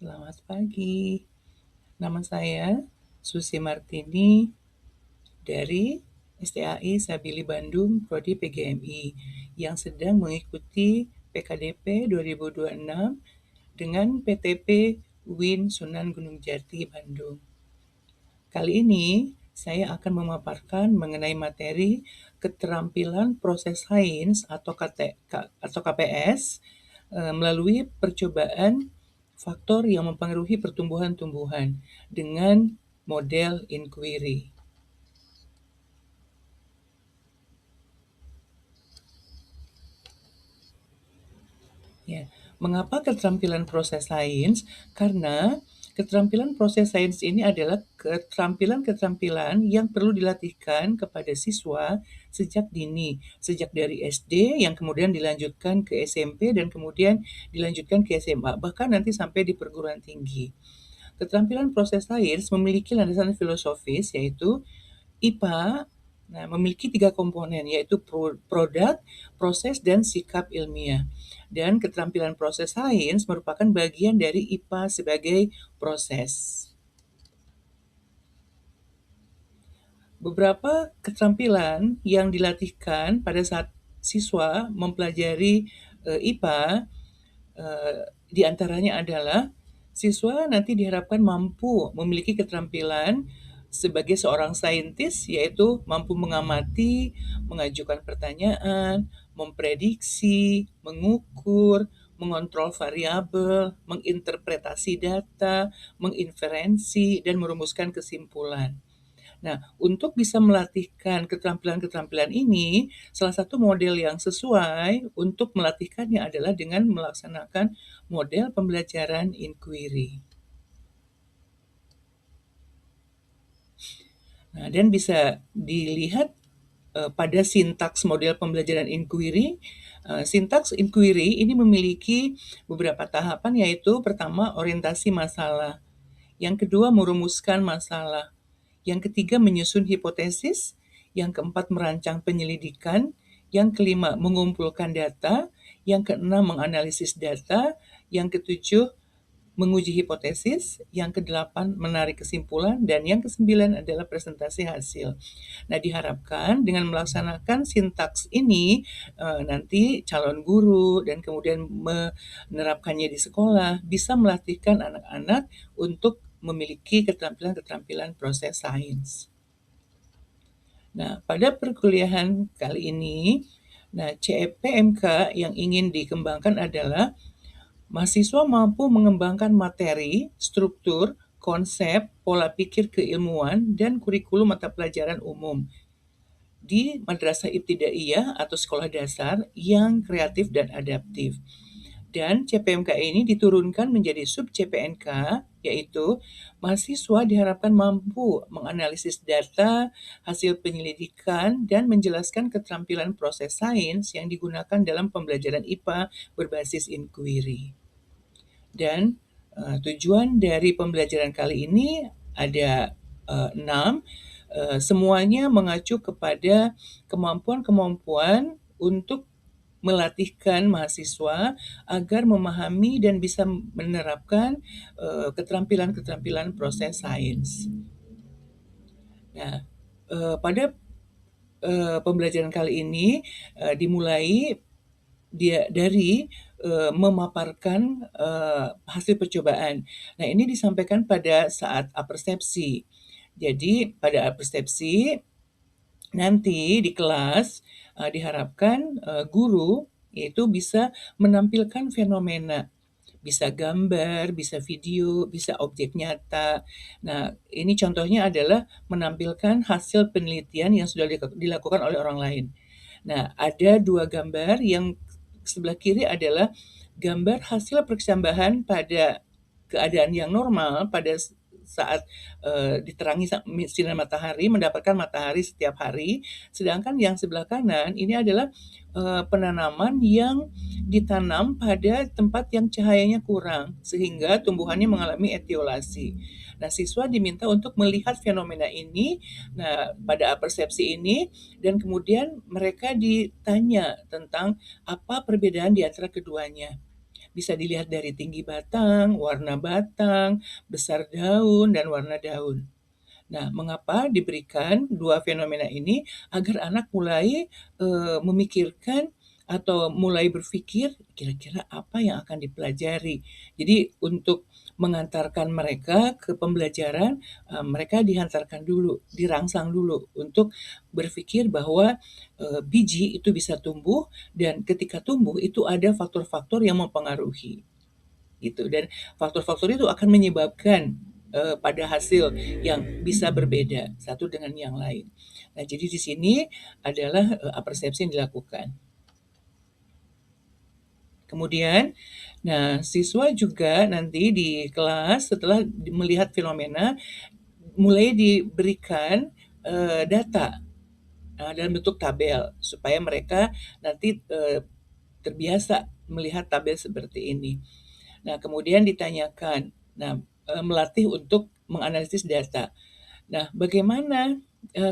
Selamat pagi. Nama saya Susi Martini dari STAI Sabili Bandung, Prodi PGMI, yang sedang mengikuti PKDP 2026 dengan PTP UIN Sunan Gunung Jati Bandung. Kali ini saya akan memaparkan mengenai materi keterampilan proses sains atau KPS melalui percobaan faktor yang mempengaruhi pertumbuhan tumbuhan dengan model inquiry. Ya, mengapa keterampilan proses sains? Karena keterampilan proses sains ini adalah keterampilan-keterampilan yang perlu dilatihkan kepada siswa sejak dini, sejak dari SD yang kemudian dilanjutkan ke SMP dan kemudian dilanjutkan ke SMA, bahkan nanti sampai di perguruan tinggi. Keterampilan proses sains memiliki landasan filosofis yaitu IPA memiliki 3 komponen yaitu produk, proses, dan sikap ilmiah. Dan keterampilan proses sains merupakan bagian dari IPA sebagai proses. Beberapa keterampilan yang dilatihkan pada saat siswa mempelajari IPA di antaranya adalah siswa nanti diharapkan mampu memiliki keterampilan sebagai seorang saintis, yaitu mampu mengamati, mengajukan pertanyaan, memprediksi, mengukur, mengontrol variabel, menginterpretasi data, menginferensi, dan merumuskan kesimpulan. Nah, untuk bisa melatihkan keterampilan-keterampilan ini, salah satu model yang sesuai untuk melatihkannya adalah dengan melaksanakan model pembelajaran inquiry. Nah, dan bisa dilihat pada sintaks model pembelajaran inquiry. Sintaks inquiry ini memiliki beberapa tahapan, yaitu pertama orientasi masalah, yang kedua merumuskan masalah, yang ketiga menyusun hipotesis, yang keempat merancang penyelidikan, yang kelima mengumpulkan data, yang keenam menganalisis data, yang ketujuh menguji hipotesis, yang kedelapan menarik kesimpulan, dan yang kesembilan adalah presentasi hasil. Nah, diharapkan dengan melaksanakan sintaks ini nanti calon guru dan kemudian menerapkannya di sekolah bisa melatihkan anak-anak untuk memiliki keterampilan-keterampilan proses sains. Nah, pada perkuliahan kali ini, CEPMK yang ingin dikembangkan adalah mahasiswa mampu mengembangkan materi, struktur, konsep, pola pikir keilmuan, dan kurikulum mata pelajaran umum di madrasah ibtidaiyah atau sekolah dasar yang kreatif dan adaptif. Dan CPMK ini diturunkan menjadi sub CPNK, yaitu mahasiswa diharapkan mampu menganalisis data, hasil penyelidikan, dan menjelaskan keterampilan proses sains yang digunakan dalam pembelajaran IPA berbasis inquiry. Dan tujuan dari pembelajaran kali ini ada 6, semuanya mengacu kepada kemampuan-kemampuan untuk melatihkan mahasiswa agar memahami dan bisa menerapkan keterampilan-keterampilan proses sains. Nah, pada pembelajaran kali ini dimulai dari memaparkan hasil percobaan. Nah, ini disampaikan pada saat apersepsi. Jadi pada apersepsi nanti di kelas diharapkan guru itu bisa menampilkan fenomena, bisa gambar, bisa video, bisa objek nyata. Nah, ini contohnya adalah menampilkan hasil penelitian yang sudah dilakukan oleh orang lain. Nah, ada 2 gambar, yang sebelah kiri adalah gambar hasil persambahan pada keadaan yang normal pada saat diterangi sinar matahari, mendapatkan matahari setiap hari. Sedangkan yang sebelah kanan ini adalah penanaman yang ditanam pada tempat yang cahayanya kurang, sehingga tumbuhannya mengalami etiolasi. Nah, siswa diminta untuk melihat fenomena ini, pada persepsi ini, dan kemudian mereka ditanya tentang apa perbedaan di antara keduanya. Bisa dilihat dari tinggi batang, besar daun, dan warna daun. Nah, mengapa diberikan dua fenomena ini? Agar anak mulai memikirkan atau mulai berpikir kira-kira apa yang akan dipelajari. Jadi untuk mengantarkan mereka ke pembelajaran, mereka dihantarkan dulu, dirangsang dulu untuk berpikir bahwa biji itu bisa tumbuh dan ketika tumbuh itu ada faktor-faktor yang mempengaruhi gitu, dan faktor-faktor itu akan menyebabkan pada hasil yang bisa berbeda satu dengan yang lain. Nah, jadi di sini adalah apersepsi yang dilakukan. Kemudian, nah siswa juga nanti di kelas setelah melihat fenomena mulai diberikan data dalam bentuk tabel supaya mereka nanti terbiasa melihat tabel seperti ini. Nah, kemudian ditanyakan, nah, melatih untuk menganalisis data. Nah, bagaimana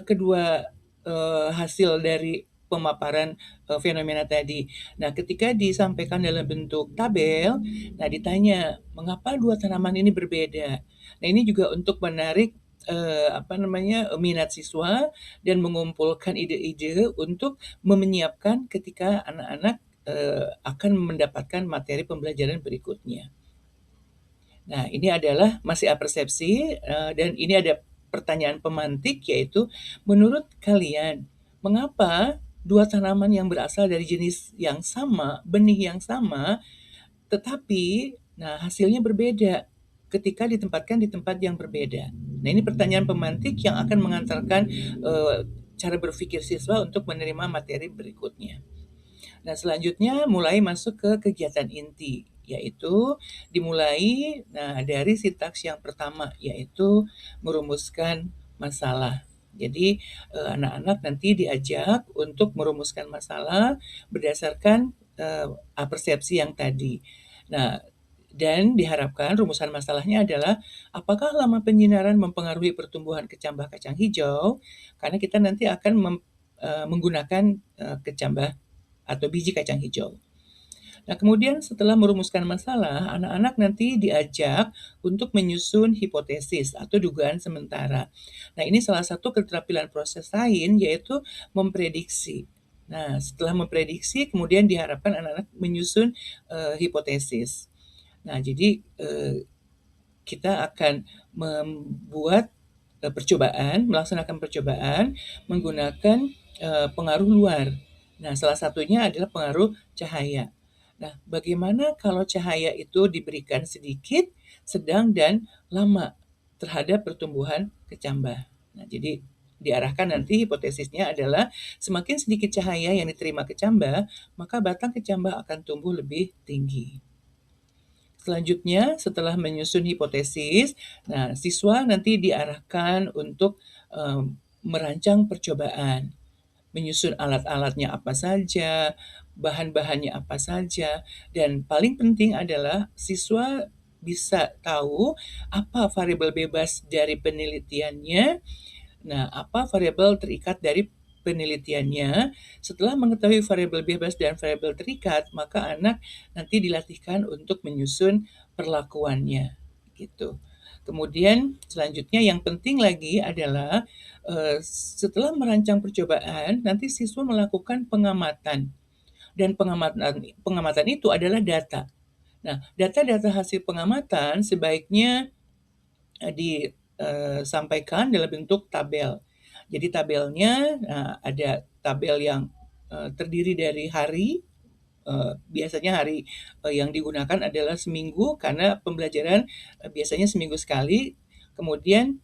kedua hasil dari pemaparan fenomena tadi? Nah, ketika disampaikan dalam bentuk tabel, nah ditanya mengapa dua tanaman ini berbeda. Nah, ini juga untuk menarik minat siswa dan mengumpulkan ide-ide untuk menyiapkan ketika anak-anak akan mendapatkan materi pembelajaran berikutnya. Nah, ini adalah masih apersepsi, dan ini ada pertanyaan pemantik, yaitu menurut kalian, mengapa dua tanaman yang berasal dari jenis yang sama, benih yang sama, tetapi hasilnya berbeda ketika ditempatkan di tempat yang berbeda? Nah, ini pertanyaan pemantik yang akan mengantarkan cara berpikir siswa untuk menerima materi berikutnya. Nah, selanjutnya mulai masuk ke kegiatan inti, yaitu dimulai dari sintaks yang pertama, yaitu merumuskan masalah. Jadi, anak-anak nanti diajak untuk merumuskan masalah berdasarkan persepsi yang tadi. Nah, dan diharapkan rumusan masalahnya adalah apakah lama penyinaran mempengaruhi pertumbuhan kecambah kacang hijau? Karena kita nanti akan menggunakan kecambah atau biji kacang hijau. Nah, kemudian setelah merumuskan masalah, anak-anak nanti diajak untuk menyusun hipotesis atau dugaan sementara. Nah, ini salah satu keterampilan proses sains, yaitu memprediksi. Nah, setelah memprediksi, kemudian diharapkan anak-anak menyusun hipotesis. Nah, jadi kita akan membuat melaksanakan percobaan menggunakan pengaruh luar. Nah, salah satunya adalah pengaruh cahaya. Nah, bagaimana kalau cahaya itu diberikan sedikit, sedang, dan lama terhadap pertumbuhan kecambah? Nah, jadi diarahkan nanti hipotesisnya adalah semakin sedikit cahaya yang diterima kecambah, maka batang kecambah akan tumbuh lebih tinggi. Selanjutnya, setelah menyusun hipotesis, nah siswa nanti diarahkan untuk merancang percobaan, menyusun alat-alatnya apa saja, bahan-bahannya apa saja, dan paling penting adalah siswa bisa tahu apa variabel bebas dari penelitiannya. Nah, apa variabel terikat dari penelitiannya? Setelah mengetahui variabel bebas dan variabel terikat, maka anak nanti dilatihkan untuk menyusun perlakuannya, gitu. Kemudian selanjutnya yang penting lagi adalah setelah merancang percobaan, nanti siswa melakukan pengamatan, dan pengamatan itu adalah data. Nah, data-data hasil pengamatan sebaiknya disampaikan dalam bentuk tabel. Jadi tabelnya ada tabel yang terdiri dari hari, biasanya hari yang digunakan adalah seminggu karena pembelajaran biasanya seminggu sekali. Kemudian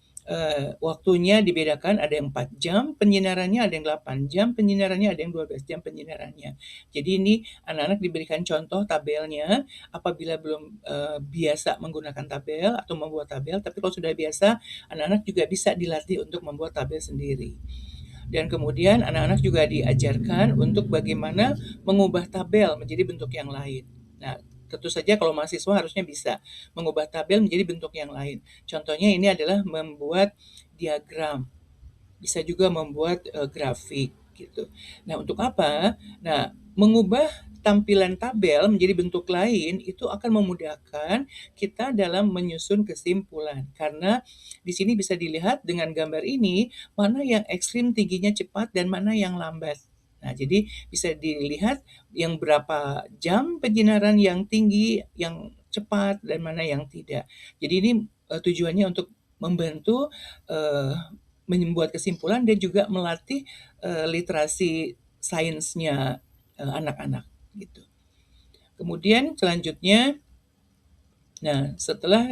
waktunya dibedakan, ada yang 4 jam penyinarannya, ada yang 8 jam penyinarannya, ada yang 12 jam penyinarannya. Jadi ini anak-anak diberikan contoh tabelnya apabila belum biasa menggunakan tabel atau membuat tabel, tapi kalau sudah biasa, anak-anak juga bisa dilatih untuk membuat tabel sendiri. Dan kemudian anak-anak juga diajarkan untuk bagaimana mengubah tabel menjadi bentuk yang lain. Nah, tentu saja kalau mahasiswa harusnya bisa mengubah tabel menjadi bentuk yang lain. Contohnya ini adalah membuat diagram, bisa juga membuat grafik gitu. Nah, untuk apa? Nah, mengubah tampilan tabel menjadi bentuk lain, itu akan memudahkan kita dalam menyusun kesimpulan. Karena di sini bisa dilihat dengan gambar ini, mana yang ekstrim tingginya cepat dan mana yang lambat. Nah, jadi bisa dilihat yang berapa jam penyinaran yang tinggi, yang cepat, dan mana yang tidak. Jadi ini tujuannya untuk membantu membuat kesimpulan dan juga melatih literasi sainsnya anak-anak gitu. Kemudian selanjutnya, nah setelah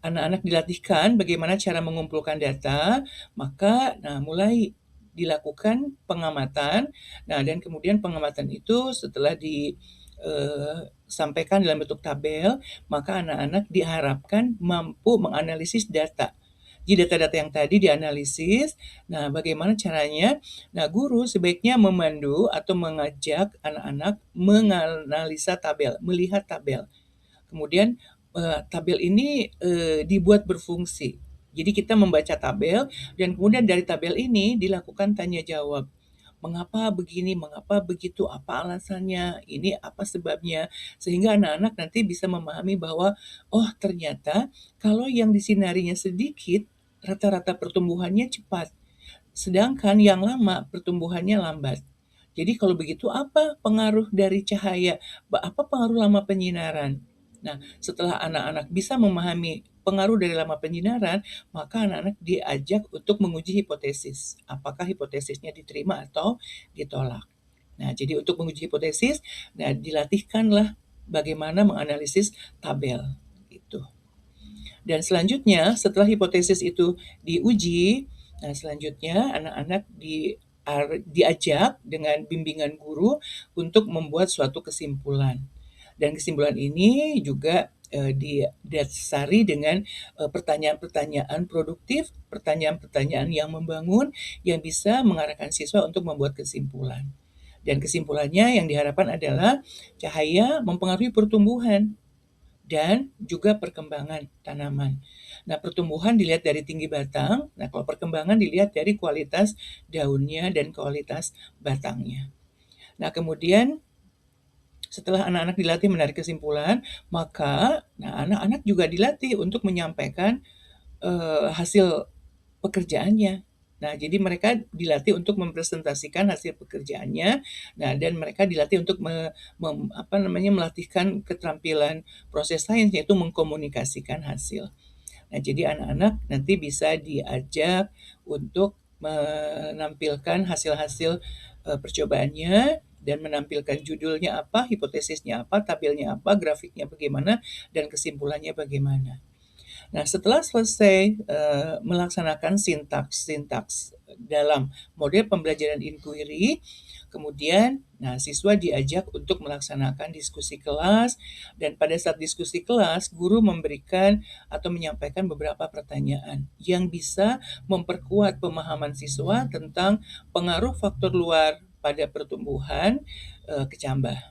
anak-anak dilatihkan bagaimana cara mengumpulkan data, maka mulai dilakukan pengamatan. Nah, dan kemudian pengamatan itu setelah disampaikan dalam bentuk tabel, maka anak-anak diharapkan mampu menganalisis data. Jadi data-data yang tadi dianalisis, nah bagaimana caranya? Nah, guru sebaiknya memandu atau mengajak anak-anak menganalisa tabel, melihat tabel. Kemudian tabel ini dibuat berfungsi. Jadi kita membaca tabel dan kemudian dari tabel ini dilakukan tanya jawab. Mengapa begini, mengapa begitu, apa alasannya, ini apa sebabnya. Sehingga anak-anak nanti bisa memahami bahwa, oh ternyata kalau yang disinarinya sedikit, rata-rata pertumbuhannya cepat. Sedangkan yang lama pertumbuhannya lambat. Jadi kalau begitu apa pengaruh dari cahaya? Apa pengaruh lama penyinaran? Nah, setelah anak-anak bisa memahami pengaruh dari lama penyinaran, maka anak-anak diajak untuk menguji hipotesis. Apakah hipotesisnya diterima atau ditolak. Nah, jadi untuk menguji hipotesis, nah dilatihkanlah bagaimana menganalisis tabel itu. Dan selanjutnya setelah hipotesis itu diuji, nah selanjutnya anak-anak diajak dengan bimbingan guru untuk membuat suatu kesimpulan. Dan kesimpulan ini juga didasari dengan pertanyaan-pertanyaan produktif, pertanyaan-pertanyaan yang membangun, yang bisa mengarahkan siswa untuk membuat kesimpulan. Dan kesimpulannya yang diharapkan adalah cahaya mempengaruhi pertumbuhan dan juga perkembangan tanaman. Nah, pertumbuhan dilihat dari tinggi batang, nah kalau perkembangan dilihat dari kualitas daunnya dan kualitas batangnya. Nah, kemudian setelah anak-anak dilatih menarik kesimpulan, maka anak-anak juga dilatih untuk menyampaikan hasil pekerjaannya. Nah, jadi mereka dilatih untuk mempresentasikan hasil pekerjaannya. Nah, dan mereka dilatih untuk melatihkan keterampilan proses sains, yaitu mengkomunikasikan hasil. Nah, jadi anak-anak nanti bisa diajak untuk menampilkan hasil-hasil percobaannya dan menampilkan judulnya apa, hipotesisnya apa, tabelnya apa, grafiknya bagaimana, dan kesimpulannya bagaimana. Nah, setelah selesai melaksanakan sintaks dalam model pembelajaran inquiry, kemudian siswa diajak untuk melaksanakan diskusi kelas, dan pada saat diskusi kelas, guru memberikan atau menyampaikan beberapa pertanyaan yang bisa memperkuat pemahaman siswa tentang pengaruh faktor luar pada pertumbuhan kecambah.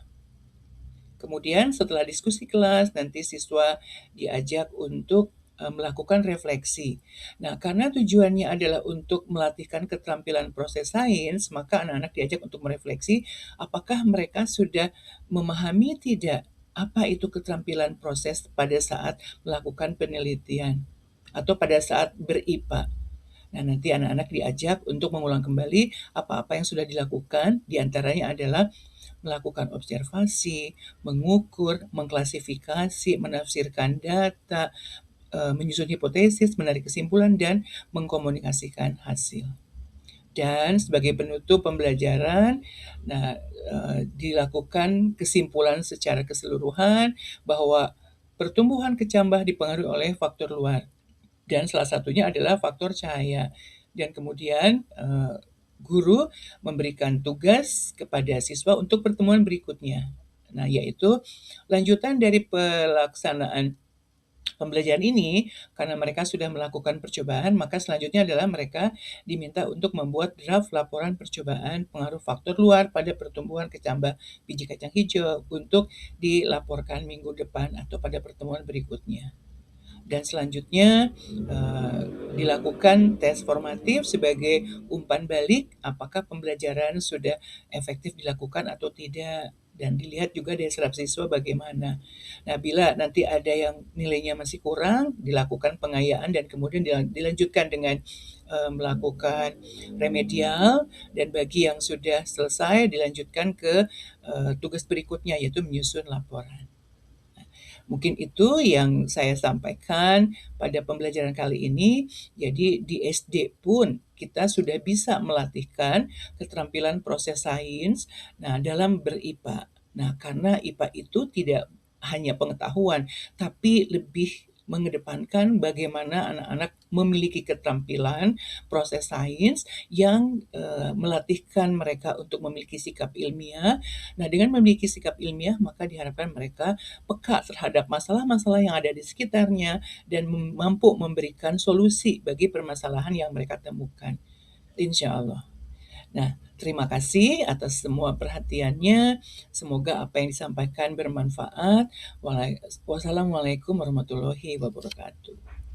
Kemudian setelah diskusi kelas, nanti siswa diajak untuk melakukan refleksi. Nah, karena tujuannya adalah untuk melatihkan keterampilan proses sains, maka anak-anak diajak untuk merefleksi apakah mereka sudah memahami tidak apa itu keterampilan proses pada saat melakukan penelitian atau pada saat ber-IPA. Nah, nanti anak-anak diajak untuk mengulang kembali apa-apa yang sudah dilakukan, diantaranya adalah melakukan observasi, mengukur, mengklasifikasi, menafsirkan data, menyusun hipotesis, menarik kesimpulan, dan mengkomunikasikan hasil. Dan sebagai penutup pembelajaran, dilakukan kesimpulan secara keseluruhan bahwa pertumbuhan kecambah dipengaruhi oleh faktor luar. Dan salah satunya adalah faktor cahaya. Dan kemudian guru memberikan tugas kepada siswa untuk pertemuan berikutnya. Nah, yaitu lanjutan dari pelaksanaan pembelajaran ini, karena mereka sudah melakukan percobaan, maka selanjutnya adalah mereka diminta untuk membuat draft laporan percobaan pengaruh faktor luar pada pertumbuhan kecambah biji kacang hijau untuk dilaporkan minggu depan atau pada pertemuan berikutnya. Dan selanjutnya dilakukan tes formatif sebagai umpan balik apakah pembelajaran sudah efektif dilakukan atau tidak. dan dilihat juga dari serap siswa bagaimana. Nah, bila nanti ada yang nilainya masih kurang, dilakukan pengayaan dan kemudian dilanjutkan dengan melakukan remedial, dan bagi yang sudah selesai dilanjutkan ke tugas berikutnya, yaitu menyusun laporan. Mungkin itu yang saya sampaikan pada pembelajaran kali ini. Jadi di SD pun kita sudah bisa melatihkan keterampilan proses sains, nah, dalam ber-IPA. Nah, karena IPA itu tidak hanya pengetahuan, tapi lebih mengedepankan bagaimana anak-anak memiliki keterampilan proses sains yang melatihkan mereka untuk memiliki sikap ilmiah. Nah, dengan memiliki sikap ilmiah, maka diharapkan mereka peka terhadap masalah-masalah yang ada di sekitarnya dan mampu memberikan solusi bagi permasalahan yang mereka temukan. Insya Allah. Nah, terima kasih atas semua perhatiannya. Semoga apa yang disampaikan bermanfaat. Wassalamualaikum warahmatullahi wabarakatuh.